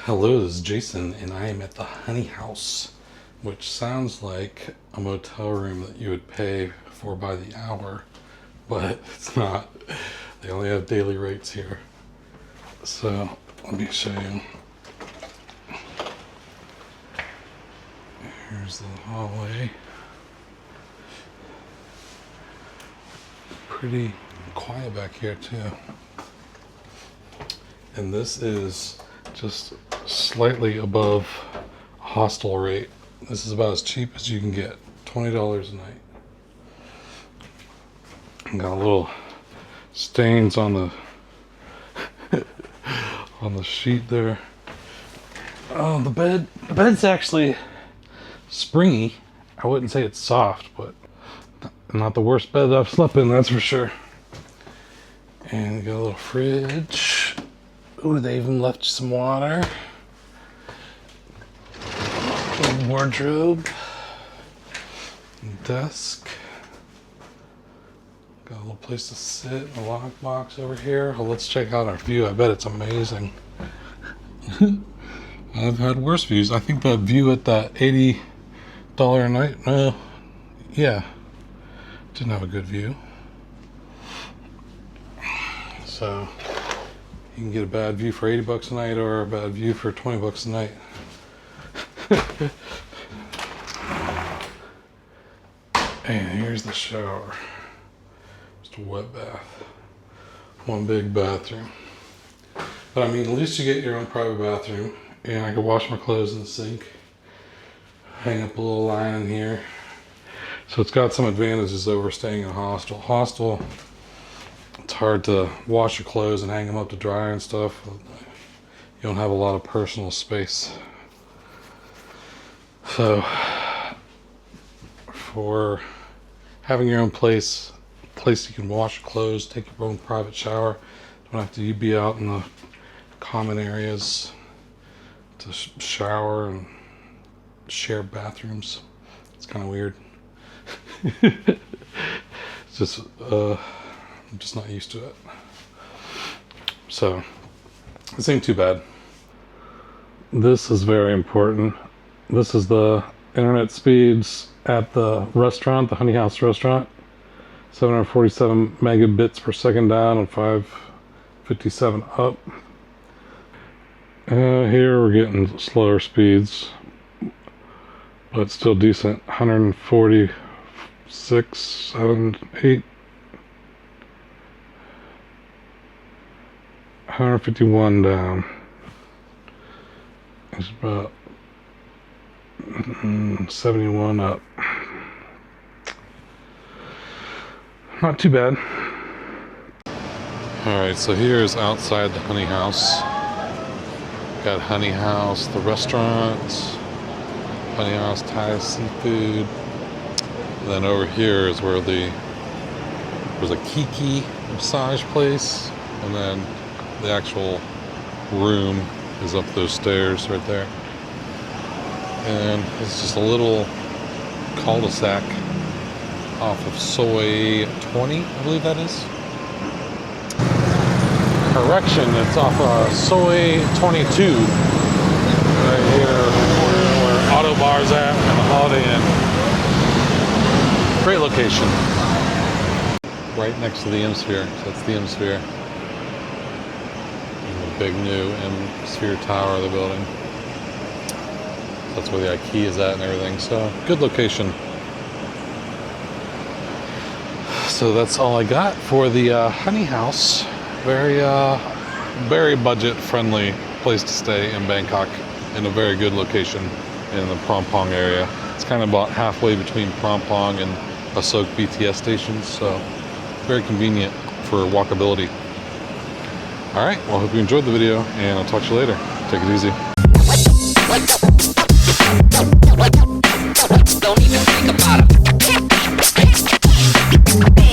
Hello, this is Jason, and I am at the Honey House, which sounds like a motel room that you would pay for by the hour, but it's not. They only have daily rates here. So, let me show you. Here's the hallway. Pretty quiet back here, too. And this is just slightly above hostel rate. This is about as cheap as you can get. $20 a night. Got a little stains on the on the sheet there. Oh, the bed's actually springy. I wouldn't say it's soft, but not the worst bed I've slept in, that's for sure. And got a little fridge. Ooh, they even left you some water. Little wardrobe. Desk. Got a little place to sit. A lockbox over here. Well, let's check out our view. I bet it's amazing. I've had worse views. I think the view at that $80 a night, yeah, didn't have a good view. So you can get a bad view for $80 a night or a bad view for $20 a night. And here's the shower. Just a wet bath. One big bathroom. But I mean, at least you get your own private bathroom. And I can wash my clothes in the sink. Hang up a little line in here. So it's got some advantages over staying in a hostel. Hostel, it's hard to wash your clothes and hang them up to dry and stuff. You don't have a lot of personal space. So for having your own place you can wash your clothes, take your own private shower, don't have to be out in the common areas to shower and share bathrooms. It's kind of weird. It's just I'm just not used to it. So this ain't too bad. This is very important. This is the internet speeds at the restaurant, the Honey House restaurant. 747 megabits per second down and 557 up. Here we're getting slower speeds, but still decent. 146, 7, 8. 151 down. It's about 71 up. Not too bad. Alright, so here's outside the Honey House. Got Honey House, the restaurant, Honey House Thai seafood. And then over here is where there's a Kiki massage place, and then the actual room is up those stairs right there. And it's just a little cul-de-sac off of Soi 20, I believe that is. Correction, it's off of Soi 22. Right here where Auto Bar's at and the Holiday Inn. Great location. Right next to the M-Sphere. So that's the M-Sphere. Big new M-Sphere tower they're building. That's where the IKEA is at and everything. So good location. So that's all I got for the Honey House. Very budget friendly place to stay in Bangkok, in a very good location in the Prompong area. It's kind of about halfway between Prompong and Asok BTS stations, so very convenient for walkability. Alright, well I hope you enjoyed the video, and I'll talk to you later. Take it easy. Don't even think about it.